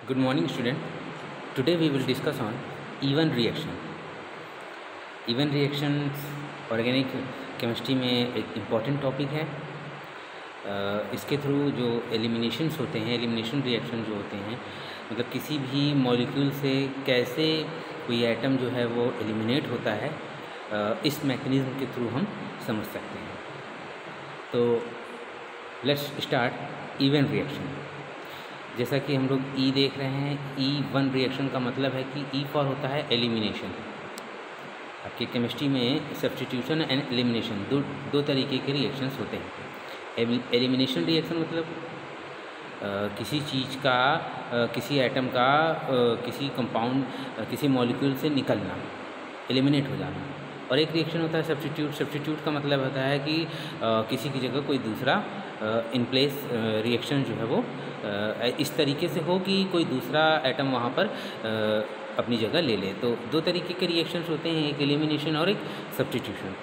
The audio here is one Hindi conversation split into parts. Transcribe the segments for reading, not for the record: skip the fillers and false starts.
Good morning, student. Today we will discuss on even reaction. Even reactions organic chemistry में एक इम्पॉर्टेंट टॉपिक है। इसके थ्रू जो एलिमिनेशंस होते हैं, एलिमिनेशन रिएक्शन जो होते हैं, मतलब किसी भी मॉलिक्यूल से कैसे कोई एटम जो है वो एलिमिनेट होता है, इस मैकेनिज्म के थ्रू हम समझ सकते हैं। तो लेट्स स्टार्ट इवन रिएक्शन। जैसा कि हम लोग ई देख रहे हैं, E1 रिएक्शन का मतलब है कि ई फॉर होता है एलिमिनेशन। आपके केमिस्ट्री में सब्स्टिट्यूशन एंड एलिमिनेशन दो तरीके के रिएक्शंस होते हैं। एलिमिनेशन रिएक्शन मतलब किसी चीज़ का, किसी एटम का किसी कंपाउंड, किसी मॉलिक्यूल से निकलना, एलिमिनेट हो जाना। और एक रिएक्शन होता है सब्स्टिट्यूट। सब्स्टिट्यूट का मतलब होता है कि किसी की जगह कोई दूसरा इन प्लेस रिएक्शन जो है वो इस तरीके से हो कि कोई दूसरा एटम वहाँ पर अपनी जगह ले ले। तो दो तरीके के रिएक्शंस होते हैं, एक एलिमिनेशन और एक सब्स्टिट्यूशन।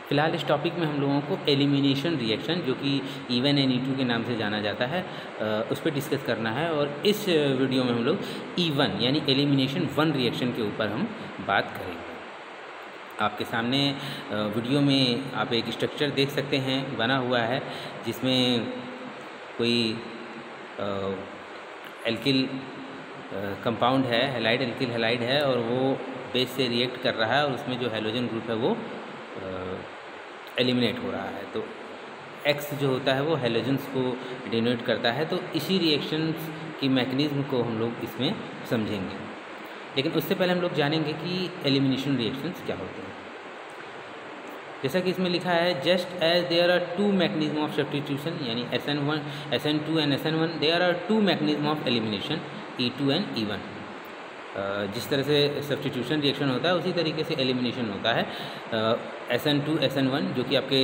फ़िलहाल इस टॉपिक में हम लोगों को एलिमिनेशन रिएक्शन, जो कि E1 एंड E2 के नाम से जाना जाता है, उस पर डिस्कस करना है। और इस वीडियो में हम लोग E1 यानी एलिमिनेशन 1 रिएक्शन के ऊपर हम बात करेंगे। आपके सामने वीडियो में आप एक स्ट्रक्चर देख सकते हैं बना हुआ है, जिसमें कोई एल्किल कंपाउंड है, हैलाइड एल्किल हैलाइड है, और वो बेस से रिएक्ट कर रहा है और उसमें जो हैलोजन ग्रुप है वो एलिमिनेट हो रहा है। तो X जो होता है वो हैलोजन्स को डिनोट करता है। तो इसी रिएक्शंस की मैकेनिज्म को हम लोग इसमें समझेंगे, लेकिन उससे पहले हम लोग जानेंगे कि एलिमिनेशन रिएक्शंस क्या होते हैं। जैसा कि इसमें लिखा है, just as there are two mechanism of substitution यानी SN2 and SN1, there are two mechanism of elimination E2 and E1। जिस तरह से सब्स्टिट्यूशन रिएक्शन होता है उसी तरीके से एलिमिनेशन होता है। SN2 SN1 जो कि आपके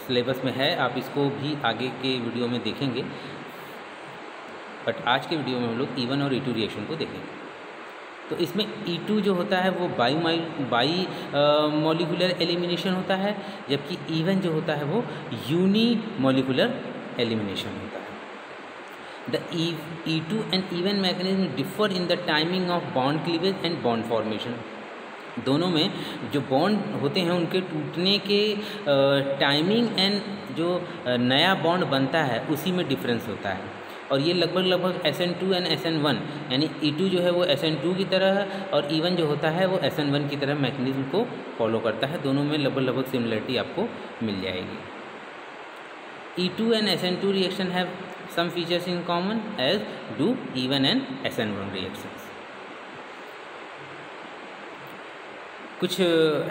सिलेबस में है, आप इसको भी आगे के वीडियो में देखेंगे, बट आज के वीडियो में हम लोग E1 और E2 रिएक्शन को देखेंगे। तो इसमें E2 जो होता है वो बाई मॉलिक्यूलर एलिमिनेशन होता है, जबकि E1 जो होता है वो यूनी मॉलिक्यूलर एलिमिनेशन होता है। The E2 and E1 mechanism differ in the timing of bond cleavage and bond formation. दोनों में जो बॉन्ड होते हैं उनके टूटने के टाइमिंग एंड जो नया बॉन्ड बनता है उसी में डिफरेंस होता है। और ये लगभग SN2 एंड SN1 यानी E2 जो है वो SN2 की तरह और E1 जो होता है वो SN1 की तरह मैकेनिज्म को फॉलो करता है। दोनों में लगभग सिमिलरिटी आपको मिल जाएगी। E2 and SN2 reaction have some features in common as do E1 and SN1 reactions. कुछ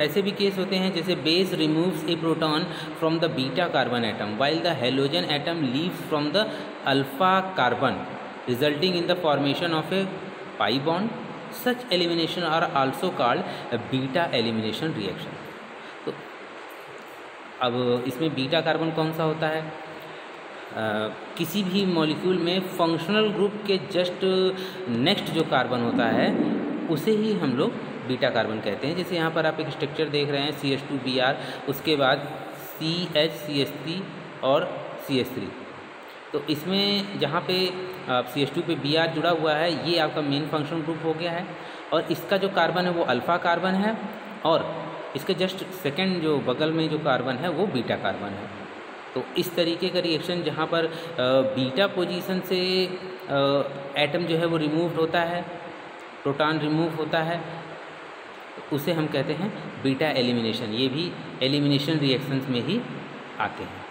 ऐसे भी केस होते हैं जैसे base removes a proton from the beta carbon atom while the halogen atom leaves from the alpha carbon, resulting in the formation of a pi bond. Such elimination are also called beta elimination reaction. तो अब इसमें बीटा कार्बन कौन सा होता है? किसी भी मॉलिक्यूल में फंक्शनल ग्रुप के जस्ट नेक्स्ट जो कार्बन होता है उसे ही हम लोग बीटा कार्बन कहते हैं। जैसे यहाँ पर आप एक स्ट्रक्चर देख रहे हैं CH2Br, उसके बाद CH CH3 और CH3। तो इसमें जहाँ पे CH2 पे Br जुड़ा हुआ है, ये आपका मेन फंक्शनल ग्रुप हो गया है, और इसका जो कार्बन है वो अल्फ़ा कार्बन है, और इसके जस्ट सेकेंड जो बगल में जो कार्बन है वो बीटा कार्बन है। तो इस तरीके का रिएक्शन जहाँ पर बीटा पोजीशन से एटम जो है वो रिमूव होता है, प्रोटॉन रिमूव होता है, उसे हम कहते हैं बीटा एलिमिनेशन। ये भी एलिमिनेशन रिएक्शंस में ही आते हैं।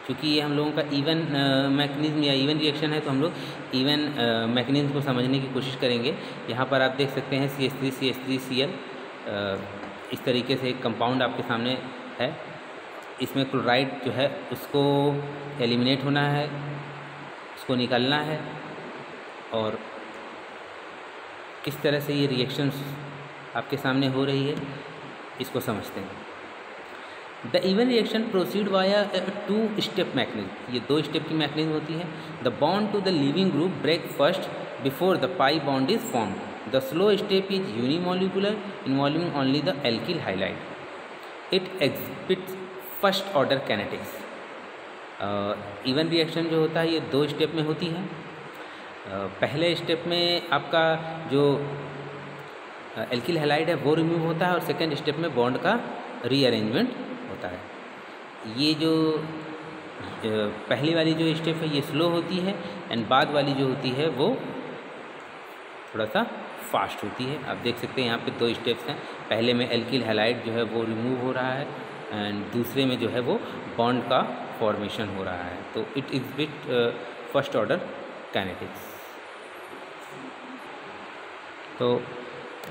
क्योंकि ये हम लोगों का इवन मैकेनिज्म या इवन रिएक्शन है, तो हम लोग इवन मैकेनिज्म को समझने की कोशिश करेंगे। यहाँ पर आप देख सकते हैं CH3CH3Cl, इस तरीके से एक कंपाउंड आपके सामने है। इसमें क्लोराइड जो है उसको एलिमिनेट होना है, उसको निकालना है, और किस तरह से ये रिएक्शंस आपके सामने हो रही है इसको समझते हैं। The E one reaction proceed via 2 step mechanism. ये 2 स्टेप की मैकेनिज्म होती है। The bond to the leaving group break first before the pi bond is formed. The slow step is unimolecular involving only the alkyl halide. It exhibits first order kinetics. E one reaction जो होता है ये 2 स्टेप में होती है। पहले स्टेप में आपका जो एल्किल हैलाइड है वो रिमूव होता है और सेकेंड स्टेप में बॉन्ड का रीअरेंजमेंट होता है। ये जो पहली वाली जो स्टेप है ये स्लो होती है एंड बाद वाली जो होती है वो थोड़ा सा फास्ट होती है। आप देख सकते हैं यहाँ पे 2 स्टेप्स हैं। पहले में एल्किल हैलाइड जो है वो रिमूव हो रहा है एंड दूसरे में जो है वो बॉन्ड का फॉर्मेशन हो रहा है। तो it is with first order kinetics. तो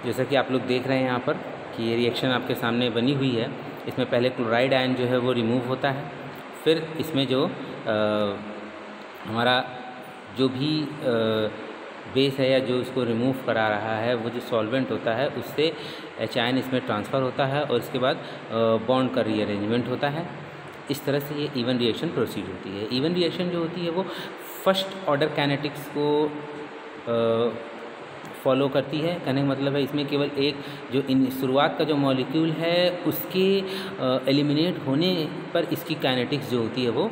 जैसा कि आप लोग देख रहे हैं यहाँ पर कि ये रिएक्शन आपके सामने बनी हुई है। इसमें पहले क्लोराइड आयन जो है वो रिमूव होता है, फिर इसमें जो हमारा जो भी बेस है या जो इसको रिमूव करा रहा है वो जो सॉल्वेंट होता है उससे H आयन इसमें ट्रांसफ़र होता है और इसके बाद बॉन्ड का रीअरेंजमेंट होता है। इस तरह से ये इवन रिएक्शन प्रोसीड होती है। इवन रिएक्शन जो होती है वो फर्स्ट ऑर्डर काइनेटिक्स को फॉलो करती है। कहने का मतलब है इसमें केवल एक जो शुरुआत का जो मॉलिक्यूल है उसके एलिमिनेट होने पर इसकी काइनेटिक्स जो होती है वो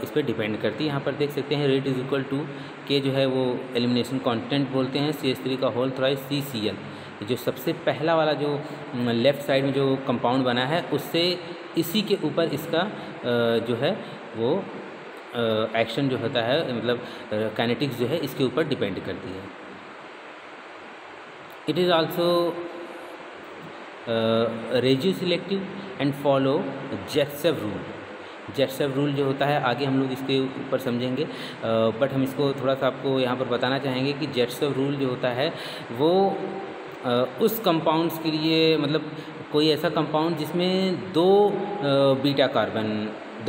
इस पर डिपेंड करती है। यहाँ पर देख सकते हैं रेट इज़ इक्वल टू के जो है वो एलिमिनेशन कांस्टेंट बोलते हैं CH3 का होल थ्राइस CCl। जो सबसे पहला वाला जो लेफ़्ट साइड में जो कंपाउंड बना है उससे इसी के ऊपर इसका जो है वो एक्शन जो होता है मतलब काइनेटिक्स जो है इसके ऊपर डिपेंड करती है। It is also regioselective and follow Zaitsev rule. Zaitsev rule जो होता है आगे हम लोग इसके ऊपर समझेंगे, बट हम इसको थोड़ा सा आपको यहाँ पर बताना चाहेंगे कि जेटसेव रूल जो होता है वो उस कंपाउंड्स के लिए मतलब कोई ऐसा कंपाउंड जिसमें दो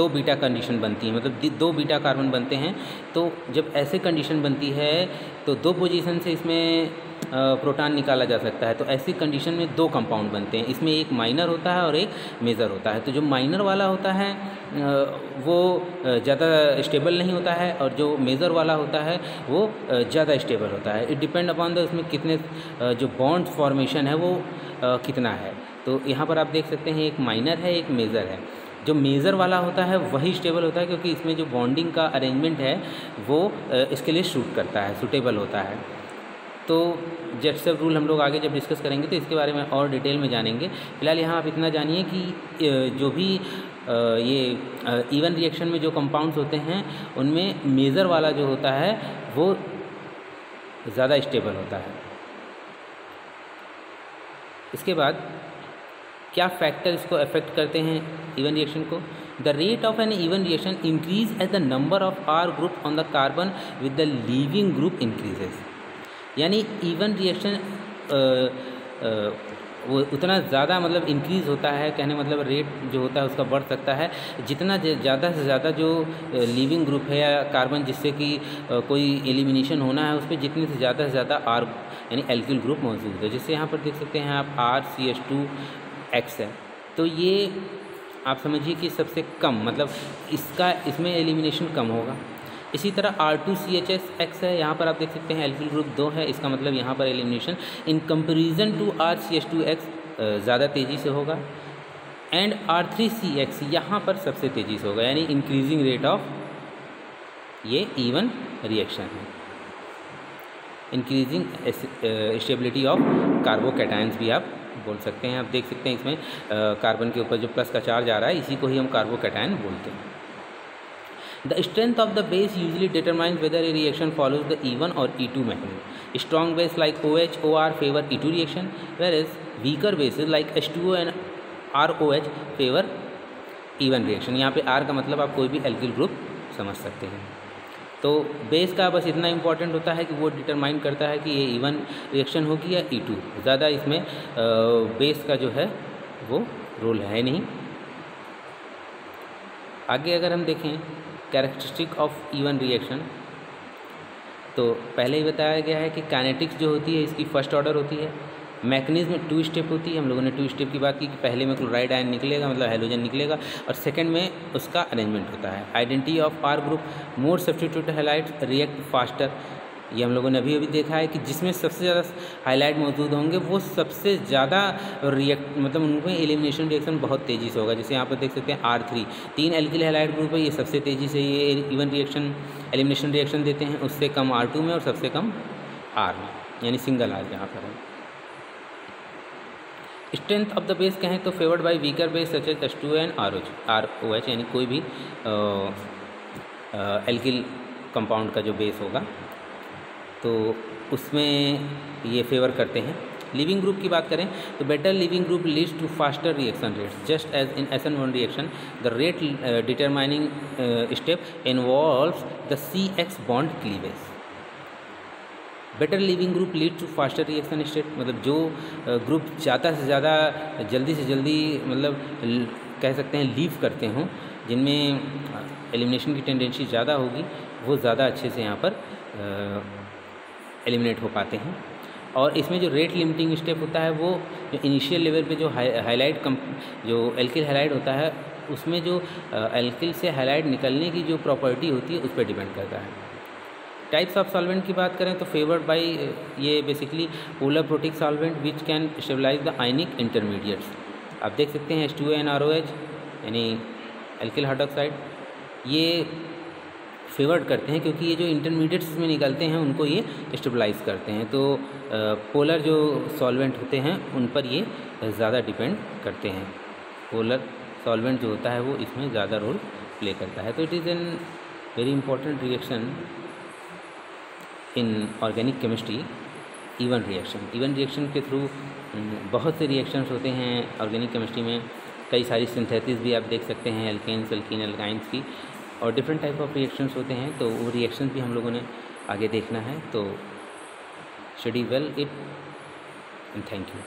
बीटा कंडीशन बनती है, मतलब 2 बीटा कार्बन बनते हैं। तो जब ऐसे कंडीशन बनती है तो 2 पोजीशन से इसमें प्रोटॉन निकाला जा सकता है। तो ऐसी कंडीशन में 2 कंपाउंड बनते हैं, इसमें एक माइनर होता है और एक मेजर होता है। तो जो माइनर वाला होता है वो ज़्यादा स्टेबल नहीं होता है और जो मेजर वाला होता है वो ज़्यादा स्टेबल होता है। इट डिपेंड अपॉन द उसमें कितने जो बॉन्ड फॉर्मेशन है वो कितना है। तो यहाँ पर आप देख सकते हैं एक माइनर है एक मेजर है। जो मेज़र वाला होता है वही स्टेबल होता है क्योंकि इसमें जो बॉन्डिंग का अरेंजमेंट है वो इसके लिए सूट करता है, सूटेबल होता है। तो जेटसेव रूल हम लोग आगे जब डिस्कस करेंगे तो इसके बारे में और डिटेल में जानेंगे। फिलहाल यहाँ आप इतना जानिए कि जो भी ये इवन रिएक्शन में जो कंपाउंड्स होते हैं उनमें मेज़र वाला जो होता है वो ज़्यादा स्टेबल होता है। इसके बाद क्या फैक्टर इसको अफेक्ट करते हैं इवन रिएक्शन को? The rate of an E one reaction increase as the number of R group on the carbon with the leaving group increases. यानी इवन रिएक्शन वो उतना ज़्यादा मतलब इंक्रीज़ होता है, कहने मतलब रेट जो होता है उसका बढ़ सकता है जितना ज़्यादा से ज़्यादा जो लिविंग ग्रुप है या कार्बन जिससे कि कोई एलिमिनेशन होना है उस पर जितने से ज़्यादा R यानी एल्किल ग्रुप मौजूद है। जैसे यहाँ पर देख सकते हैं आप RCH2X है, तो ये आप समझिए कि सबसे कम मतलब इसमें एलिमिनेशन कम होगा। इसी तरह R2CHSX है, यहाँ पर आप देख सकते हैं एल्किल ग्रुप 2 है, इसका मतलब यहाँ पर elimination in comparison to RCH2X ज़्यादा तेज़ी से होगा। एंड R3CX यहाँ पर सबसे तेज़ी से होगा, यानी इंक्रीजिंग रेट ऑफ ये इवन रिएक्शन है। इंक्रीजिंग स्टेबिलिटी ऑफ कार्बोकैटायंस भी आप बोल सकते हैं। आप देख सकते हैं इसमें कार्बन के ऊपर जो प्लस का चार्ज आ रहा है इसी को ही हम कार्बोकैटायन बोलते हैं। The strength of the base usually determines whether a reaction follows the E1 or E2 mechanism. Strong base like OH, OR favor E2 reaction, whereas weaker bases like H2O and ROH favor E1 reaction. यहाँ पे R का मतलब आप कोई भी एल्किल ग्रुप समझ सकते हैं। तो बेस का बस इतना इम्पॉर्टेंट होता है कि वो डिटरमाइन करता है कि ये E1 रिएक्शन होगी या E2। ज़्यादा इसमें बेस का जो है वो रोल है नहीं। आगे अगर हम देखें कैरेक्टरिस्टिक ऑफ इवन रिएक्शन, तो पहले ही बताया गया है कि काइनेटिक्स जो होती है इसकी फर्स्ट ऑर्डर होती है। मैकेनिज्म 2 स्टेप होती है, हम लोगों ने 2 स्टेप की बात की कि पहले में क्लोराइड आयन निकलेगा मतलब हैलोजन निकलेगा और सेकंड में उसका अरेंजमेंट होता है। Identity of R group, more substitute halides react faster ये हम लोगों ने अभी अभी देखा है कि जिसमें सबसे ज़्यादा हाईलाइट मौजूद होंगे वो सबसे ज़्यादा मतलब उनमें एलिमिनेशन रिएक्शन बहुत तेज़ी से होगा। जैसे यहाँ पर देख सकते हैं R3 3 एल्किल हैलाइड ग्रुप है, ये सबसे तेज़ी से ये इवन रिएक्शन एलिमिनेशन रिएक्शन देते हैं, उससे कम R2 में और सबसे कम R में, यानी सिंगल R जहाँ पर है। स्ट्रेंथ ऑफ द बेस कहें तो favoured by weaker base such as H2O and ROH, यानी कोई भी एल्किल कंपाउंड का जो बेस होगा तो उसमें ये फेवर करते हैं। लिविंग ग्रुप की बात करें तो better leaving group leads to faster reaction rates just as in SN1 reaction the rate determining step involves the CX bond cleavage. Better leaving group lead to faster reaction state, मतलब जो ग्रुप ज़्यादा से ज़्यादा जल्दी से जल्दी मतलब कह सकते हैं लीव करते हों, जिनमें एलिमिनेशन की टेंडेंसी ज़्यादा होगी, वो ज़्यादा अच्छे से यहाँ पर एलिमिनेट हो पाते हैं। और इसमें जो रेट लिमिटिंग स्टेप होता है वो जो इनिशियल लेवल पे जो हाईलाइट जो एल्किल हाईलाइट होता है उसमें जो एल्किल से हाईलाइट निकलने की जो प्रॉपर्टी होती है उस पर डिपेंड करता है। टाइप्स ऑफ सॉल्वेंट की बात करें तो फेवर्ड बाय ये basically polar protic solvent which can stabilise the ionic intermediates. आप देख सकते हैं H2O एंड ROH यानी एल्किल हाइड्रोक्साइड, ये फेवर्ड करते हैं क्योंकि ये जो इंटरमीडिएट्स में निकलते हैं उनको ये स्टेबलाइज करते हैं। तो पोलर जो सॉल्वेंट होते हैं उन पर ये ज़्यादा डिपेंड करते हैं। पोलर सॉल्वेंट जो होता है वो इसमें ज़्यादा रोल प्ले करता है। तो it is an very important reaction in organic chemistry, E one reaction के थ्रू बहुत से रिएक्शंस होते हैं ऑर्गेनिक केमिस्ट्री में। कई सारी सिंथेसिस भी आप देख सकते हैं एल्केन्स, एल्कीन, एल्काइंस की, और डिफरेंट टाइप ऑफ रिएक्शंस होते हैं। तो वो रिएक्शंस भी हम लोगों ने आगे देखना है। तो study well it and thank you.